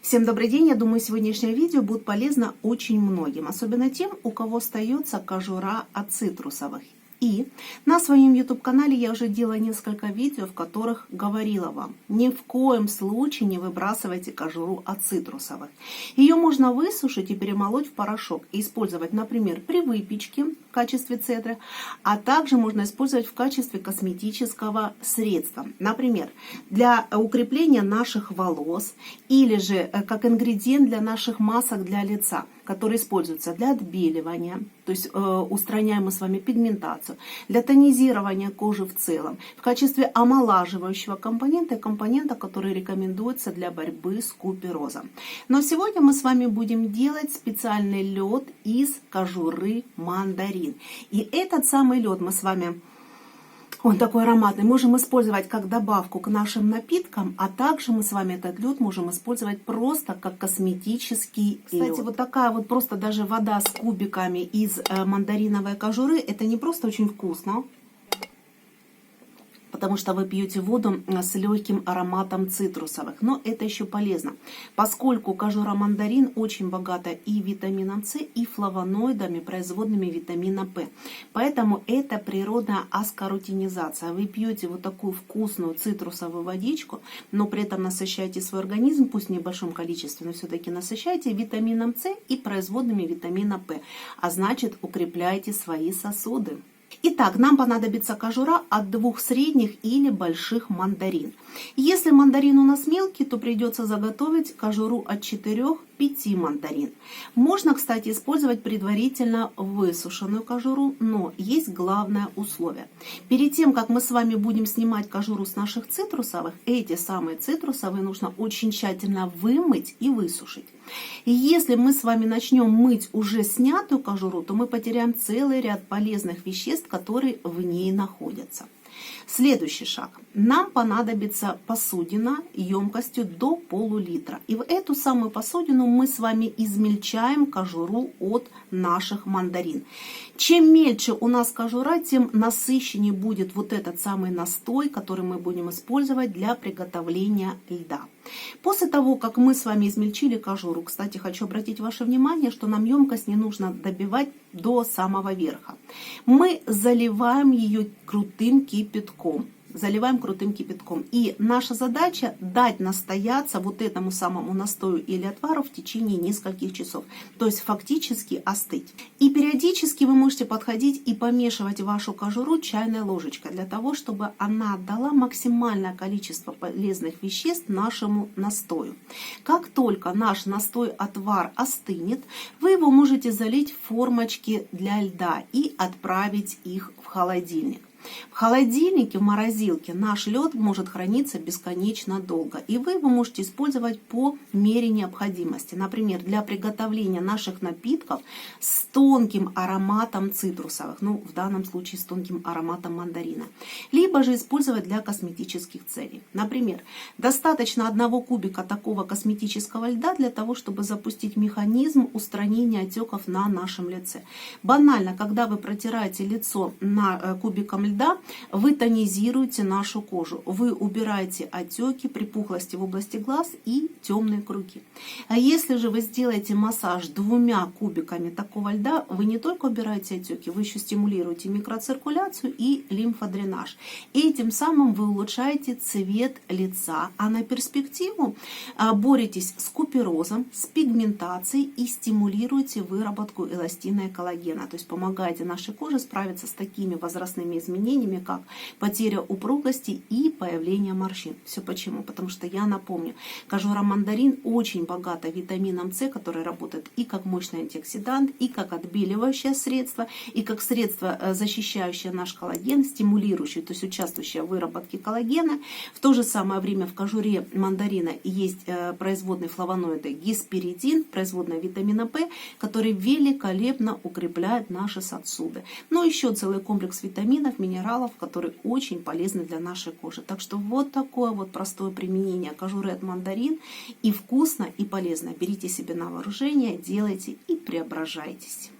Всем добрый день! Я думаю, сегодняшнее видео будет полезно очень многим, особенно тем, у кого остается кожура от цитрусовых. И на своем YouTube-канале я уже делала несколько видео, в которых говорила вам, ни в коем случае не выбрасывайте кожуру от цитрусовых. Ее можно высушить и перемолоть в порошок и использовать, например, при выпечке в качестве цедры, а также можно использовать в качестве косметического средства. Например, для укрепления наших волос или же как ингредиент для наших масок для лица, которые используются для отбеливания, то есть устраняем мы с вами пигментацию, для тонизирования кожи в целом, в качестве омолаживающего компонента и компонента, который рекомендуется для борьбы с куперозом. Но сегодня мы с вами будем делать специальный лед из кожуры мандарин. И этот самый лед мы с вами... Он такой ароматный. Можем использовать как добавку к нашим напиткам, а также мы с вами этот лед можем использовать просто как косметический лед. Кстати, вот такая вот просто даже вода с кубиками из мандариновой кожуры, это не просто очень вкусно, потому что вы пьете воду с легким ароматом цитрусовых. Но это еще полезно, поскольку кожура мандарин очень богата и витамином С, и флавоноидами, производными витамина П. Поэтому это природная аскорутинизация. Вы пьете вот такую вкусную цитрусовую водичку, но при этом насыщаете свой организм, пусть в небольшом количестве, но все-таки насыщаете витамином С и производными витамина П. А значит, укрепляете свои сосуды. Итак, нам понадобится кожура от 2 средних или больших мандарин. Если мандарин у нас мелкий, то придется заготовить кожуру от 4-5 мандарин. Можно, кстати, использовать предварительно высушенную кожуру, но есть главное условие. Перед тем, как мы с вами будем снимать кожуру с наших цитрусовых, эти самые цитрусовые нужно очень тщательно вымыть и высушить. И если мы с вами начнем мыть уже снятую кожуру, то мы потеряем целый ряд полезных веществ, которые в ней находятся. Следующий шаг. Нам понадобится посудина емкостью до пол-литра. И в эту самую посудину мы с вами измельчаем кожуру от наших мандарин. Чем мельче у нас кожура, тем насыщеннее будет вот этот самый настой, который мы будем использовать для приготовления льда. После того, как мы с вами измельчили кожуру, кстати, хочу обратить ваше внимание, что нам емкость не нужно добивать до самого верха. Мы заливаем ее крутым кипятком. И наша задача дать настояться вот этому самому настою или отвару в течение нескольких часов. То есть фактически остыть. И периодически вы можете подходить и помешивать вашу кожуру чайной ложечкой, для того, чтобы она отдала максимальное количество полезных веществ нашему настою. Как только наш настой-отвар остынет, вы его можете залить в формочки для льда и отправить их в холодильник. В холодильнике, в морозилке наш лед может храниться бесконечно долго, и вы его можете использовать по мере необходимости. Например, для приготовления наших напитков с тонким ароматом цитрусовых, ну в данном случае с тонким ароматом мандарина. Либо же использовать для косметических целей. Например, достаточно 1 кубика такого косметического льда для того, чтобы запустить механизм устранения отеков на нашем лице. Банально, когда вы протираете лицо кубиком льда, вы тонизируете нашу кожу, вы убираете отеки, припухлости в области глаз и темные круги. А если же вы сделаете массаж 2 кубиками такого льда, вы не только убираете отеки, вы еще стимулируете микроциркуляцию и лимфодренаж. И этим самым вы улучшаете цвет лица, а на перспективу боретесь с куперозом, с пигментацией и стимулируете выработку эластина и коллагена. То есть помогаете нашей коже справиться с такими возрастными изменениями, как потеря упругости и появление морщин. Все почему? Потому что я напомню, кожура мандарин очень богата витамином С, который работает и как мощный антиоксидант, и как отбеливающее средство, и как средство, защищающее наш коллаген, стимулирующее, то есть участвующее в выработке коллагена. В то же самое время в кожуре мандарина есть производный флавоноида гесперидин, производная витамина П, который великолепно укрепляет наши сосуды. Но еще целый комплекс витаминов, минералов, которые очень полезны для нашей кожи. Так что вот такое вот простое применение кожуры от мандарин, и вкусно, и полезно. Берите себе на вооружение, делайте и преображайтесь.